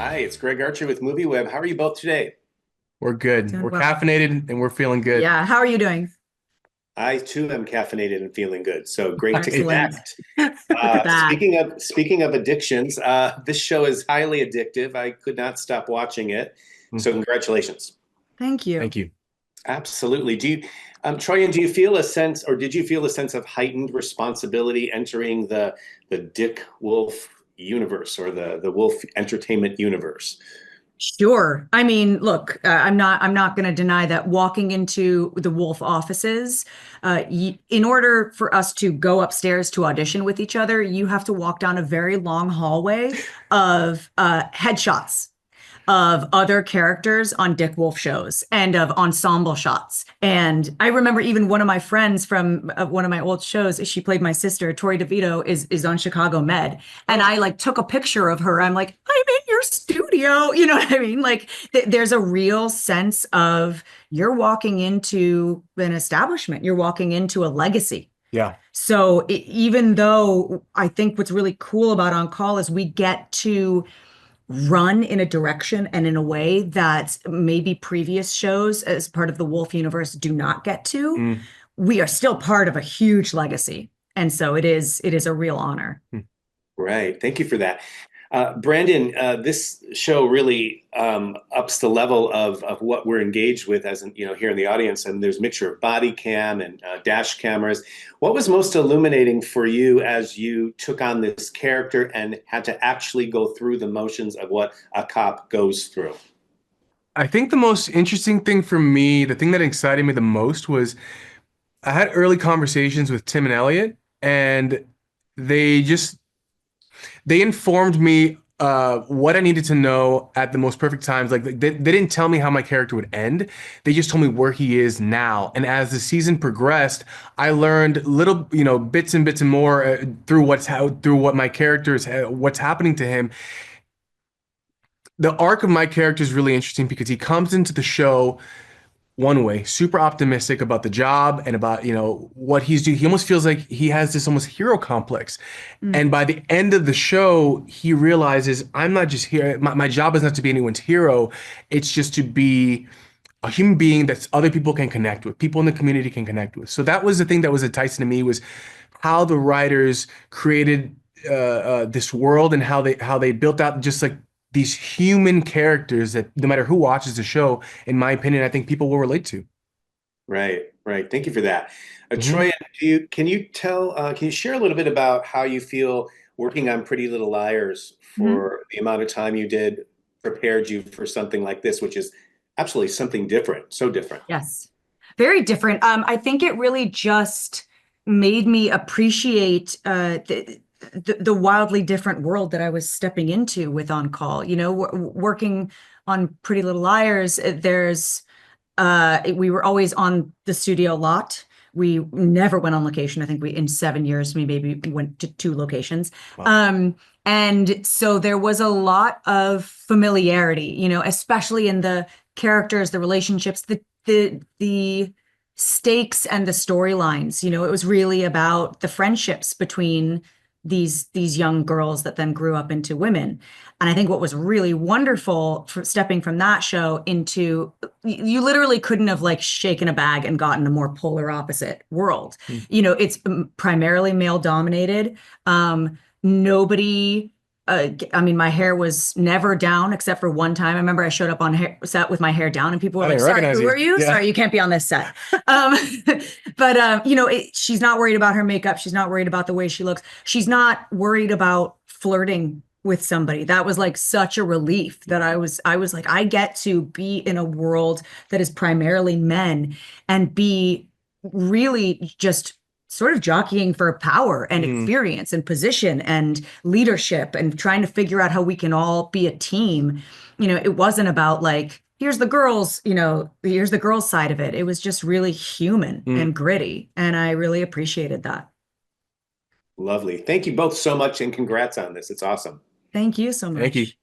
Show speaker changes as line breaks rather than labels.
Hi, it's Greg Archer with MovieWeb. How are you both today?
We're good.
Doing
We're
well.
caffeinated and we're feeling good.
Yeah. How are you doing?
I too am caffeinated and feeling good. So great to
Nice.
Excellent.
connect.
Look at that.
Speaking of addictions, this show is highly addictive. I could not stop watching it.
Mm,
So congratulations.
Thank you.
Thank you.
Absolutely. Troyan, do you feel a sense, or did you feel a sense of heightened responsibility entering the Dick Wolf universe or the Wolf Entertainment universe?
Sure. I mean, look, I'm not going to deny that walking into the Wolf offices, in order for us to go upstairs to audition with each other, you have to walk down a very long hallway of headshots of other characters on Dick Wolf shows and of ensemble shots. And I remember even one of my friends from one of my old shows, she played my sister, Tori DeVito, is on Chicago Med. And I like took a picture of her. I'm like, I'm in your studio. You know what I mean? Like there's a real sense of you're walking into an establishment, you're walking into a legacy.
Yeah.
So even though I think what's really cool about On Call is we get to run in a direction and in a way that maybe previous shows as part of the Wolf universe do not get to,
Mm,
we are still part of a huge legacy. And so it is a real honor.
mm.
Right. Thank you for that. Brandon, this show really ups the level of what we're engaged with as in, here in the audience. And there's a mixture of body cam and dash cameras. What was most illuminating for you as you took on this character and had to actually go through the motions of what a cop goes through?
I think the most interesting thing for me, the thing that excited me the most was I had early conversations with Tim and Elliot, and they just they informed me what I needed to know at the most perfect times. Like they didn't tell me how my character would end. They just told me where he is now. And as the season progressed, I learned little, bits and bits and more through what my character is, what's happening to him. The arc of my character is really interesting because he comes into the show one way, super optimistic about the job and about, what he's doing. He almost feels like he has this almost hero complex.
Mm.
And by the end of the show, he realizes I'm not just here. My job is not to be anyone's hero. It's just to be a human being that other people can connect with, people in the community can connect with. So that was the thing that was enticing to me was how the writers created this world and how they built out just like these human characters that no matter who watches the show, in my opinion, I think people will relate to.
Right, right. Thank you for that.
Hmm.
Troy, can you share a little bit about how you feel working on Pretty Little Liars
Mhm.
for the amount of time you did prepared you for something like this, which is absolutely something different, so different.
Yes. Very different. I think it really just made me appreciate the wildly different world that I was stepping into with On Call. Working on Pretty Little Liars, we were always on the studio lot. We never went on location. I think we in 7 years we maybe went to two locations.
Wow.
And so there was a lot of familiarity, especially in the characters, the relationships, the stakes and the storylines. It was really about the friendships between these young girls that then grew up into women. And I think what was really wonderful for stepping from that show into you literally couldn't have like shaken a bag and gotten a more polar opposite world.
Mm.
It's primarily male dominated. Nobody I mean, my hair was never down except for one time. I remember I showed up on set with my hair down, and people were
I
like,
didn't
"Sorry,
recognize
who
you.
are you?
Yeah.
Sorry, you can't be on this set." Um, but she's not worried about her makeup. She's not worried about the way she looks. She's not worried about flirting with somebody. That was like such a relief that I was like, I get to be in a world that is primarily men and be really just sort of jockeying for power and
Mm.
experience and position and leadership and trying to figure out how we can all be a team. It wasn't about like, here's the girls side of it. It was just really human
Mm.
and gritty. And I really appreciated that.
Lovely. Thank you both so much and congrats on this. It's awesome.
Thank you so
Thank you.
much.